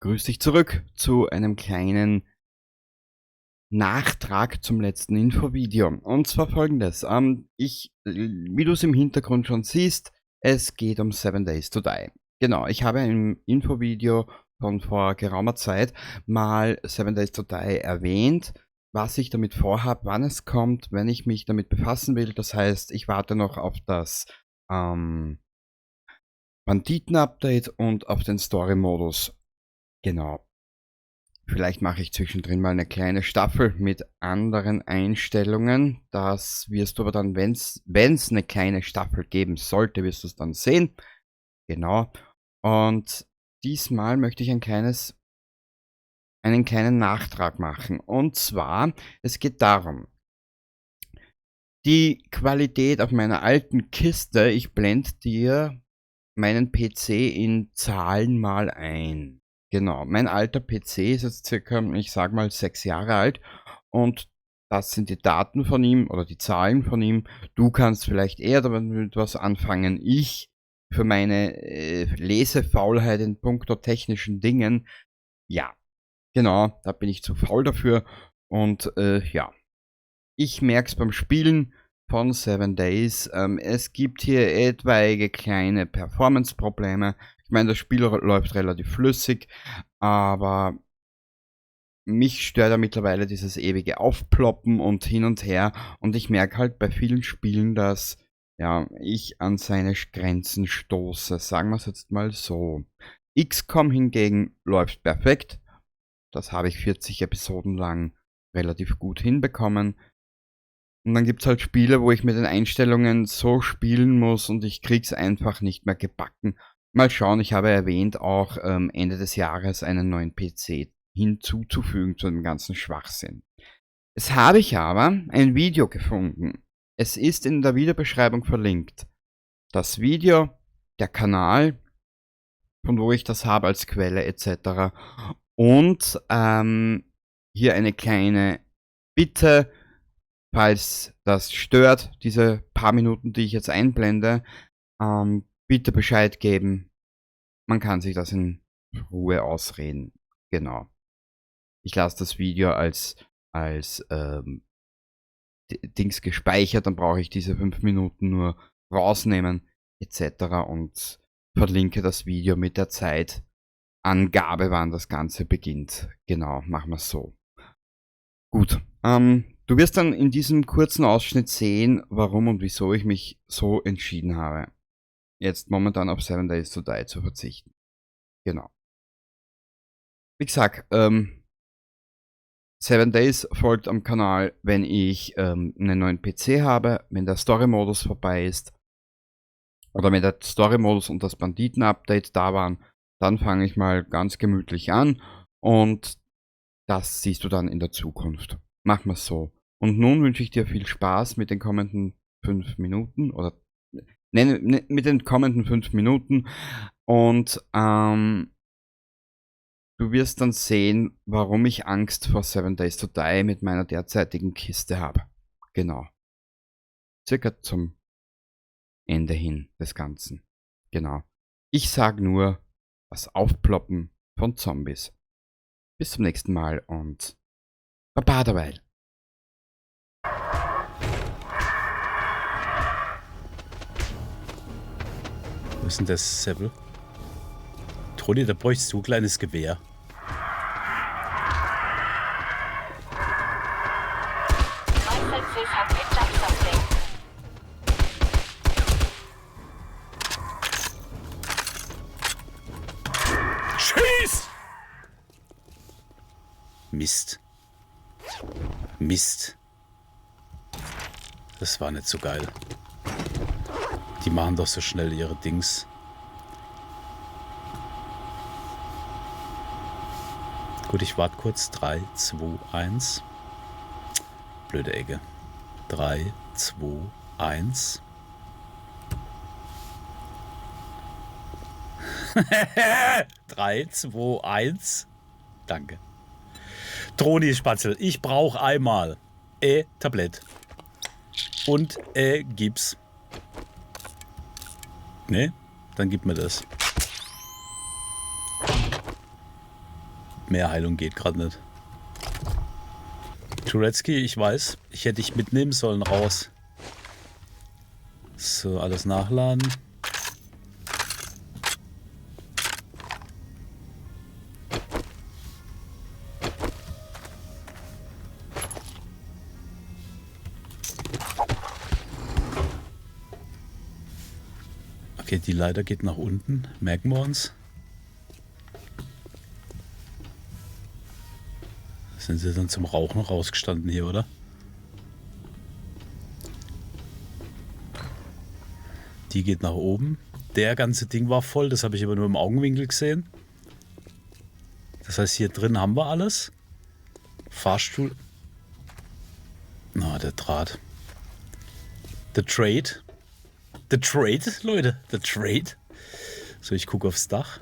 Grüß dich zurück zu einem kleinen Nachtrag zum letzten Infovideo. Und zwar folgendes. Wie du es im Hintergrund schon siehst, es geht um 7 Days to Die. Genau, ich habe im Infovideo von vor geraumer Zeit mal 7 Days to Die erwähnt, was ich damit vorhabe, wann es kommt, wenn ich mich damit befassen will. Das heißt, ich warte noch auf das Banditen-Update und auf den Story-Modus. Genau. Vielleicht mache ich zwischendrin mal eine kleine Staffel mit anderen Einstellungen. Das wirst du aber dann, wenn's eine kleine Staffel geben sollte, wirst du es dann sehen. Genau. Und diesmal möchte ich einen kleinen Nachtrag machen. Und zwar, es geht darum, die Qualität auf meiner alten Kiste, ich blende dir meinen PC in Zahlen mal ein. Genau, mein alter PC ist jetzt circa, ich sag mal, 6 Jahre alt und das sind die Daten von ihm oder die Zahlen von ihm. Du kannst vielleicht eher damit was anfangen. Ich für meine Lesefaulheit in puncto technischen Dingen, ja, genau, da bin ich zu faul dafür und ja. Ich merke es beim Spielen von 7 Days. Es gibt hier etwaige kleine Performance-Probleme. Ich meine, das Spiel läuft relativ flüssig, aber mich stört ja mittlerweile dieses ewige Aufploppen und hin und her. Und ich merke halt bei vielen Spielen, dass ja, ich an seine Grenzen stoße. Sagen wir es jetzt mal so. XCOM hingegen läuft perfekt. Das habe ich 40 Episoden lang relativ gut hinbekommen. Und dann gibt's halt Spiele, wo ich mit den Einstellungen so spielen muss und ich krieg's einfach nicht mehr gebacken. Mal schauen, ich habe erwähnt, auch Ende des Jahres einen neuen PC hinzuzufügen zu dem ganzen Schwachsinn. Jetzt habe ich aber ein Video gefunden. Es ist in der Videobeschreibung verlinkt. Das Video, der Kanal, von wo ich das habe als Quelle etc. Und hier eine kleine Bitte. Falls das stört, diese paar Minuten, die ich jetzt einblende, bitte Bescheid geben. Man kann sich das in Ruhe ausreden. Genau. Ich lasse das Video als Dings gespeichert, dann brauche ich diese 5 Minuten nur rausnehmen etc. und verlinke das Video mit der Zeitangabe, wann das Ganze beginnt. Genau, machen wir es so. Gut, du wirst dann in diesem kurzen Ausschnitt sehen, warum und wieso ich mich so entschieden habe, jetzt momentan auf 7 Days to Die zu verzichten. Genau. Wie gesagt, 7 Days folgt am Kanal, wenn ich einen neuen PC habe, wenn der Story-Modus vorbei ist oder wenn der Story-Modus und das Banditen-Update da waren, dann fange ich mal ganz gemütlich an und das siehst du dann in der Zukunft. Machen wir es so. Und nun wünsche ich dir viel Spaß mit den kommenden 5 Minuten oder mit den kommenden 5 Minuten und du wirst dann sehen, warum ich Angst vor 7 Days to Die mit meiner derzeitigen Kiste habe. Genau. Circa zum Ende hin des Ganzen. Genau. Ich sage nur das Aufploppen von Zombies. Bis zum nächsten Mal und Baba derweil. Wo ist denn das Seppel? Troni, da bräuchst du ein kleines Gewehr. Schieß! Mist. Mist. Das war nicht so geil. Die machen doch so schnell ihre Dings. Gut, ich warte kurz. 3, 2, 1. Blöde Ecke. 3, 2, 1. 3, 2, 1. Danke. Troni-Spatzel, ich brauche einmal Tablett und Gips. Ne? Dann gib mir das. mehr Heilung geht gerade nicht. Turetsky, ich weiß, ich hätte dich mitnehmen sollen raus. So, alles nachladen. Okay, die Leiter geht nach unten. Merken wir uns. Sind sie dann zum Rauchen rausgestanden hier, oder? Die geht nach oben. Der ganze Ding war voll, das habe ich aber nur im Augenwinkel gesehen. Das heißt, hier drin haben wir alles. Fahrstuhl. Na, der Draht. The Trade. The Trade, Leute. The Trade. So, ich gucke aufs Dach.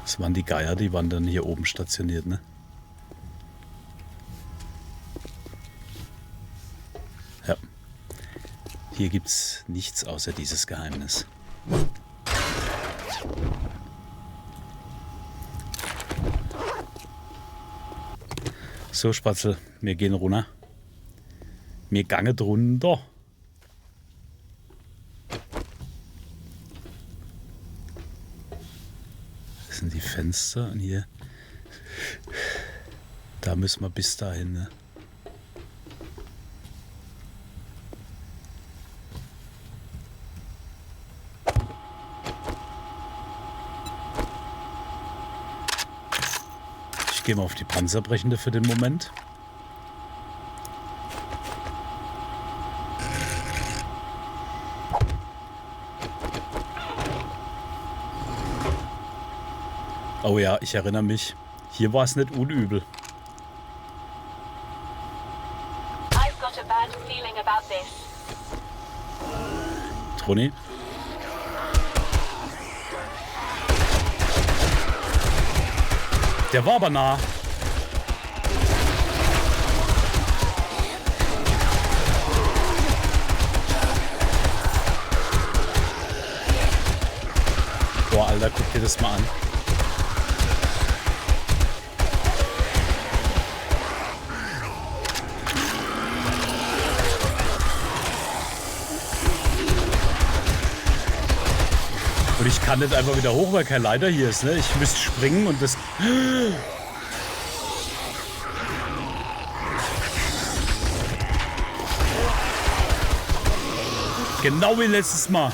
Das waren die Geier, die waren dann hier oben stationiert, ne? Ja. Hier gibt's nichts außer dieses Geheimnis. So, Spatzel, wir gehen runter. Wir gangen drunter. Das sind die Fenster und hier. Da müssen wir bis dahin, ne? Ich gehe mal auf die Panzerbrechende für den Moment. Oh ja, ich erinnere mich. Hier war es nicht unübel. I've got a bad feeling about this. Troni? Der war aber nah. Boah, Alter, guck dir das mal an. Und ich kann nicht einfach wieder hoch, weil kein Leiter hier ist, ne? Ich müsste springen und das... Genau wie letztes Mal.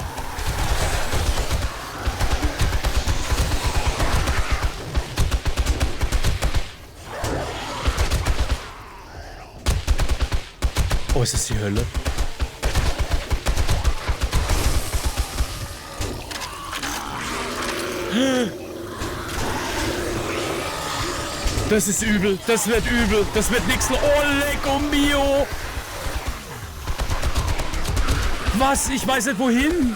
Oh, ist das die Hölle? Das ist übel, das wird übel, das wird nix. Oh, lecco mio! Was? Ich weiß nicht wohin.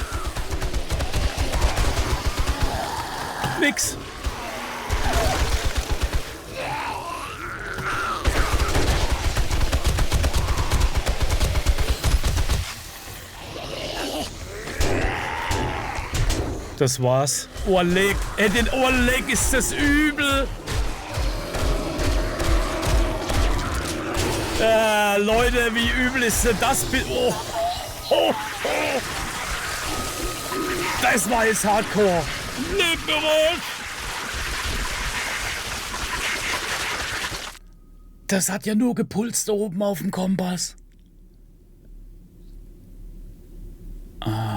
Nix. Das war's. Ohrleg. Den Ohrleg ist das übel. Leute, wie übel ist denn das? Oh. Oh. Oh. Das war jetzt Hardcore. Das hat ja nur gepulst oben auf dem Kompass. Ah.